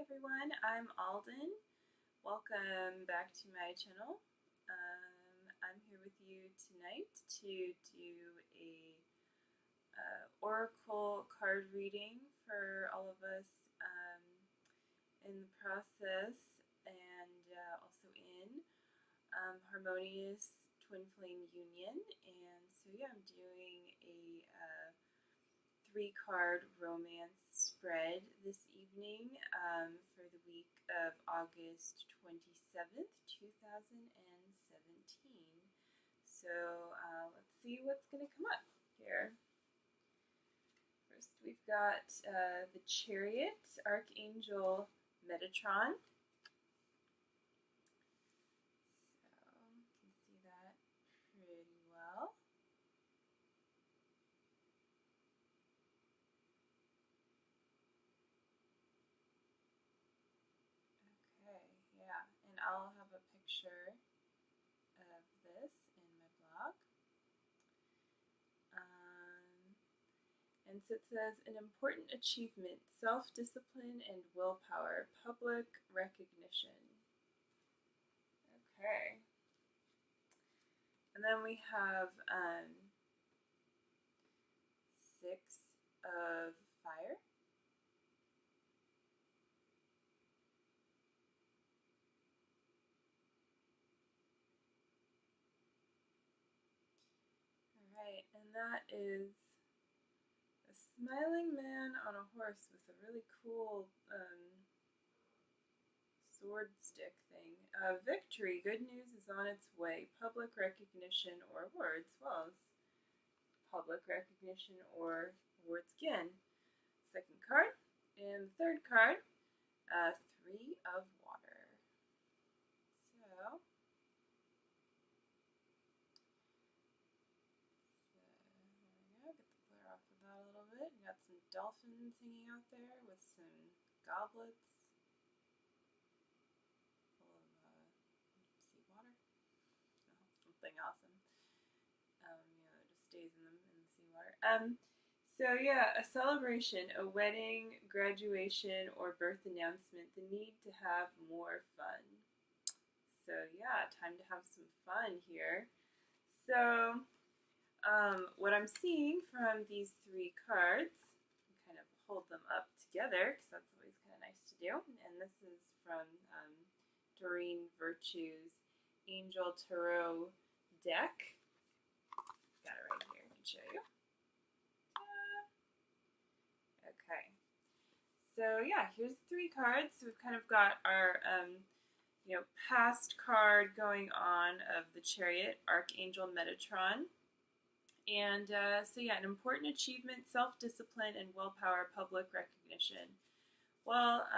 everyone, I'm Aldyn. Welcome back to my channel. I'm here with you tonight to do a oracle card reading for all of us in the process and also in Harmonious Twin Flame Union. And so yeah, I'm doing a 3-card romance spread this evening for the week of August 27th, 2017. So let's see what's going to come up here. First, we've got the Chariot, Archangel Metatron. So you can see that pretty well. Yeah, and I'll have a picture of this in my blog. And so it says, an important achievement, self-discipline and willpower, public recognition. Okay. And then we have 6 of fire. Alright, and that is a smiling man on a horse with a really cool sword stick thing. Victory, good news is on its way. Public recognition or awards. Well, it's public recognition or awards again. Second card. And the third card, 3 of water. So there we go. Get the glare off of that a little bit. We got some dolphins hanging out there with some goblets full of seawater. Something awesome. It just stays in the seawater. So yeah, a celebration, a wedding, graduation, or birth announcement, the need to have more fun. So yeah, time to have some fun here. So what I'm seeing from these 3 cards, kind of hold them up together because that's always kind of nice to do. And this is from Doreen Virtue's Angel Tarot deck. Got it right here. I can show you. Okay. So yeah, here's the 3 cards. So we've kind of got our past card going on of the Chariot, Archangel Metatron. And so yeah, an important achievement, self-discipline, and willpower, public recognition. Well,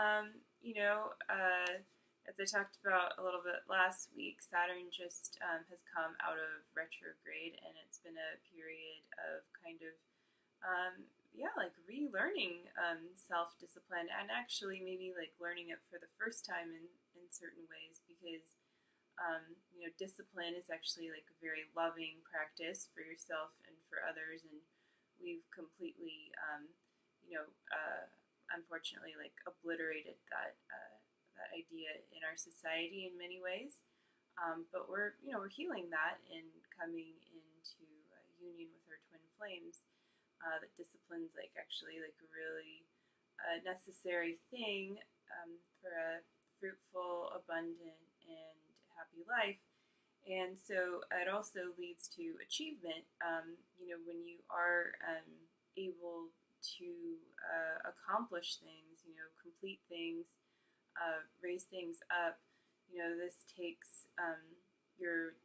as I talked about a little bit last week, Saturn just has come out of retrograde, and it's been a period of kind of, like relearning self-discipline, and actually maybe like learning it for the first time in certain ways, because discipline is actually like a very loving practice for yourself and for others, and we've completely, unfortunately, like obliterated that idea in our society in many ways. But we're healing that and coming into union with our twin flames. That discipline's like actually like a really necessary thing for a fruitful, abundant, and happy life. And so it also leads to achievement. When you are able to accomplish things, complete things, raise things up, this takes your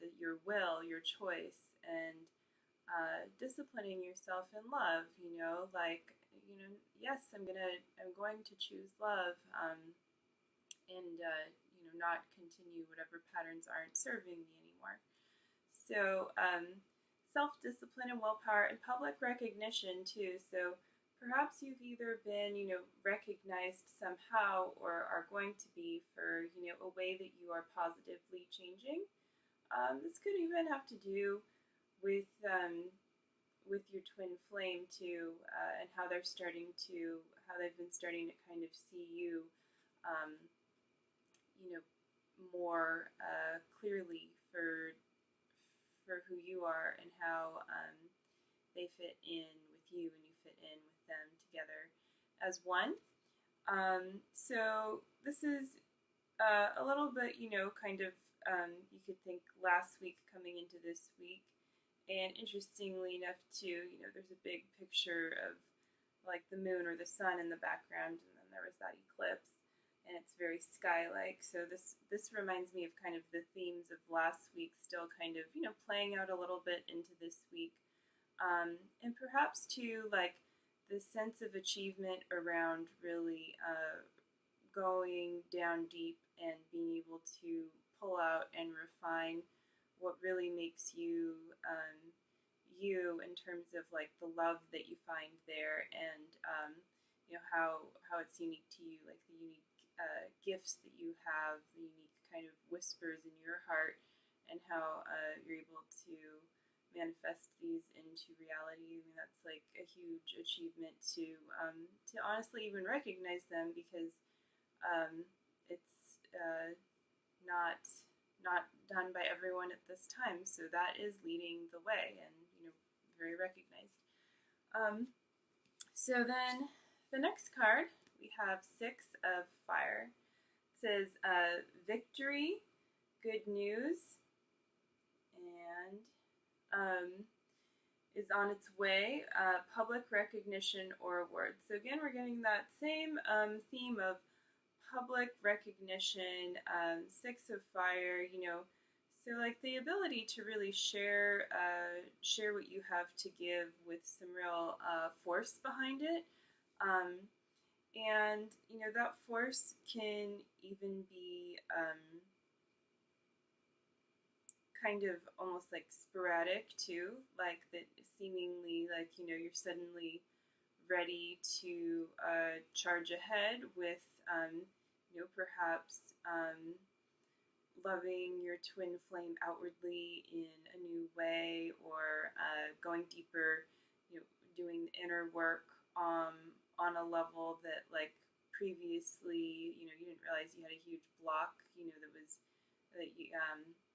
will, your choice, and disciplining yourself in love. Yes, I'm going to choose love, and not continue whatever patterns aren't serving me anymore. So self-discipline and willpower, and public recognition too. So perhaps you've either been, recognized somehow, or are going to be for, a way that you are positively changing. This could even have to do with your twin flame too, and how they've been starting to kind of see you you know, more clearly for who you are and how they fit in with you and you fit in with them together as one. So this is a little bit, kind of, you could think last week coming into this week. And interestingly enough, too, there's a big picture of like the moon or the sun in the background, and then there was that eclipse, and it's very sky-like. So this reminds me of kind of the themes of last week, still kind of playing out a little bit into this week, and perhaps too like the sense of achievement around really going down deep and being able to pull out and refine what really makes you you in terms of like the love that you find there, and how it's unique to you, like the unique gifts that you have, the unique kind of whispers in your heart, and how you're able to manifest these into reality. I mean, that's like a huge achievement to honestly even recognize them, because it's not done by everyone at this time. So that is leading the way, and very recognized. So then the next card, we have 6 of Fire. It says victory, good news, and is on its way, public recognition or award. So again, we're getting that same theme of public recognition, 6 of Fire, so like the ability to really share what you have to give with some real force behind it. And that force can even be kind of almost like sporadic too, like that seemingly like you're suddenly ready to charge ahead with perhaps loving your twin flame outwardly in a new way, or going deeper, doing the inner work on a level that like previously you didn't realize you had a huge block that you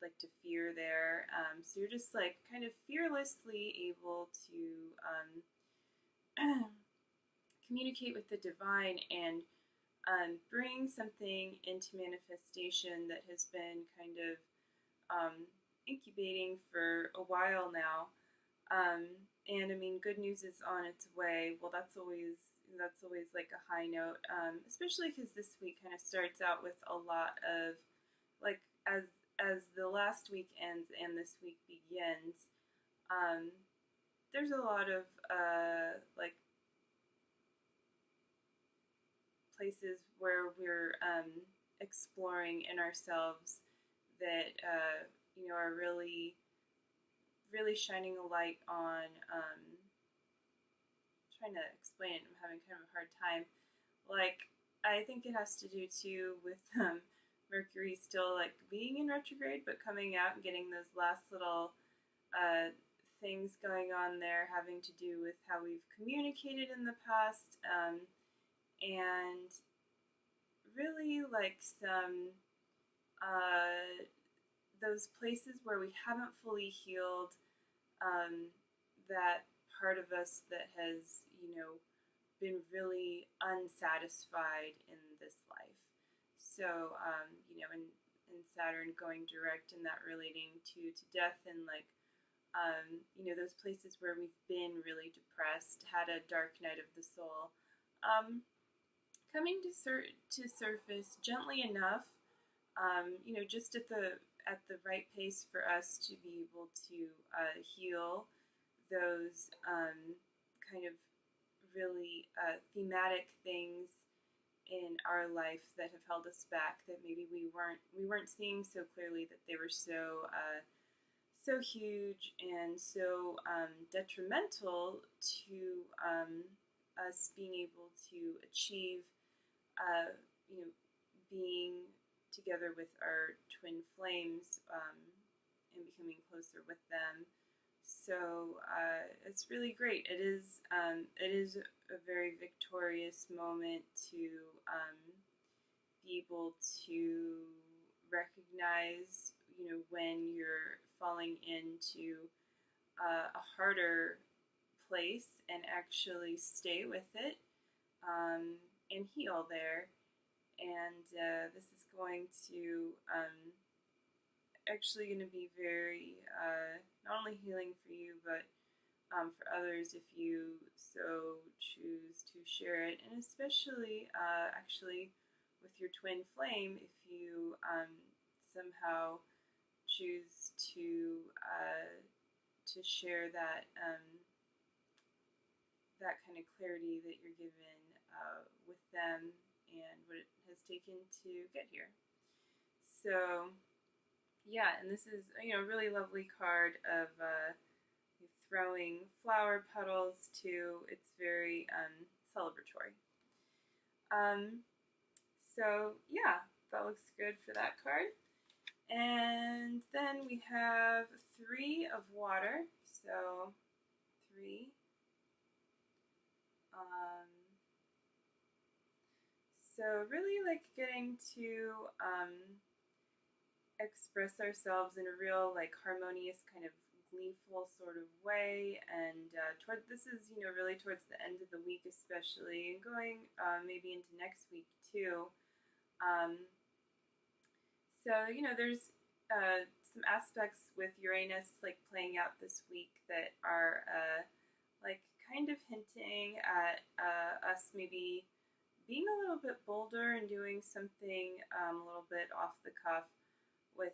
like to fear there. So you're just like kind of fearlessly able to communicate with the divine and bring something into manifestation that has been kind of incubating for a while now. And I mean, good news is on its way. Well, that's always like a high note, especially because this week kind of starts out with a lot of like as the last week ends and this week begins. There's a lot of like places where we're exploring in ourselves that are really shining a light on. Trying to explain it, I'm having kind of a hard time. Like, I think it has to do too with Mercury still like being in retrograde, but coming out and getting those last little things going on there, having to do with how we've communicated in the past, and really like some those places where we haven't fully healed that part of us that has been really unsatisfied in this life. So in Saturn going direct, and that relating to death, and like those places where we've been really depressed, had a dark night of the soul, coming to surface gently enough, just at the right pace for us to be able to heal those kind of really thematic things in our life that have held us back, that maybe we weren't seeing so clearly, that they were so huge and so detrimental to us being able to achieve being together with our twin flames, and becoming closer with them. So it's really great. It is a very victorious moment to be able to recognize, when you're falling into a harder place and actually stay with it, and heal there. And this is going to actually going to be very not only healing for you, but for others if you so choose to share it, and especially actually with your twin flame if you somehow choose to share that kind of clarity that you're given with them and what it has taken to get here. So yeah, and this is a really lovely card of throwing flower petals too. It's very celebratory. So yeah, that looks good for that card. And then we have 3 of water. So 3. So really like getting to express ourselves in a real like harmonious kind of gleeful sort of way, and this is really towards the end of the week especially, and going maybe into next week too. So there's some aspects with Uranus like playing out this week that are like kind of hinting at us maybe being a little bit bolder and doing something a little bit off the cuff with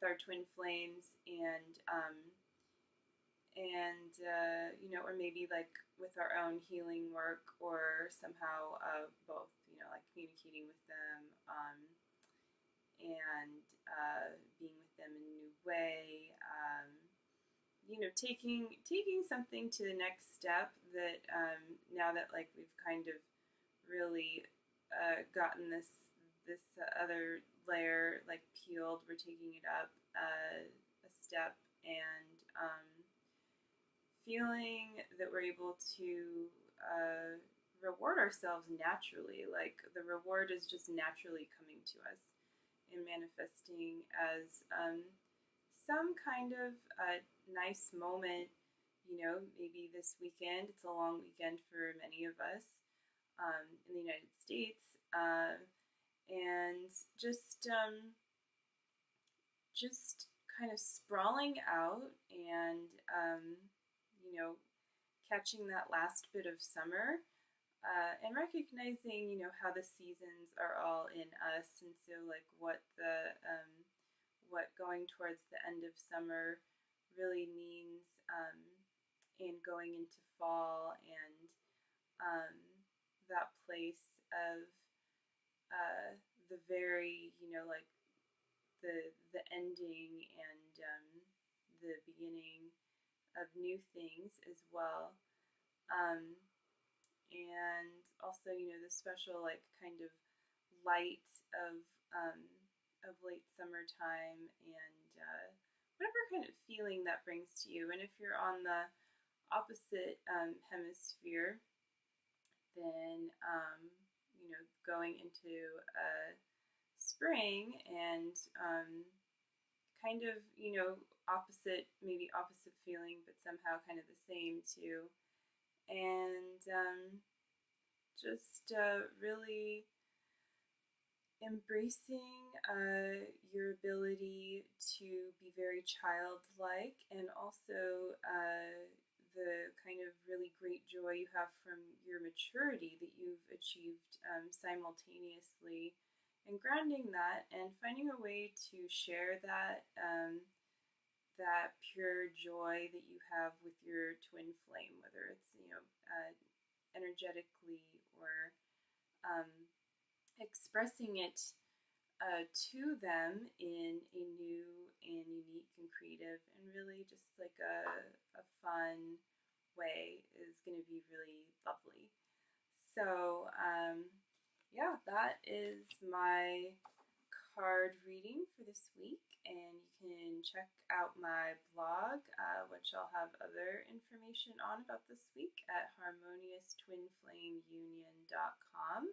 our twin flames, and or maybe like with our own healing work, or somehow both, like communicating with them and being with them in a new way. Taking something to the next step that now that like we've kind of really gotten this other layer like peeled, we're taking it up a step, and feeling that we're able to reward ourselves naturally, like the reward is just naturally coming to us and manifesting as some kind of nice moment, maybe this weekend. It's a long weekend for many of us in the United States, and just kind of sprawling out and catching that last bit of summer, and recognizing how the seasons are all in us, and so like what going towards the end of summer really means in going into fall, and that place of the very like the ending and the beginning of new things as well, and also the special like kind of light of late summertime, and whatever kind of feeling that brings to you. And if you're on the opposite hemisphere, then going into spring, and kind of opposite feeling, but somehow kind of the same too, and just really embracing your ability to be very childlike, and also the kind of really great joy you have from your maturity that you've achieved simultaneously, and grounding that and finding a way to share that that pure joy that you have with your twin flame, whether it's energetically or expressing it to them in a new and unique and creative and really just like a fun way is going to be really lovely. So yeah, that is my card reading for this week, and you can check out my blog, which I'll have other information on about this week, at harmonious twin flame union.com.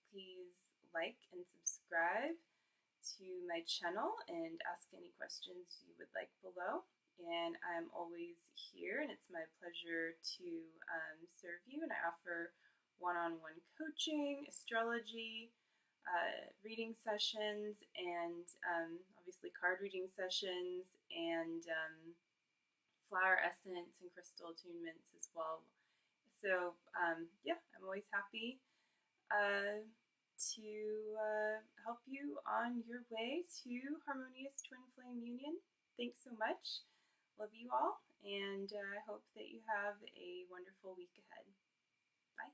Please like and subscribe to my channel and ask any questions you would like below. And I'm always here, and it's my pleasure to serve you. And I offer one-on-one coaching, astrology, reading sessions, and obviously card reading sessions, and flower essence and crystal attunements as well. So yeah, I'm always happy to help you on your way to Harmonious Twin Flame Union. Thanks so much. Love you all, and I hope that you have a wonderful week ahead. Bye.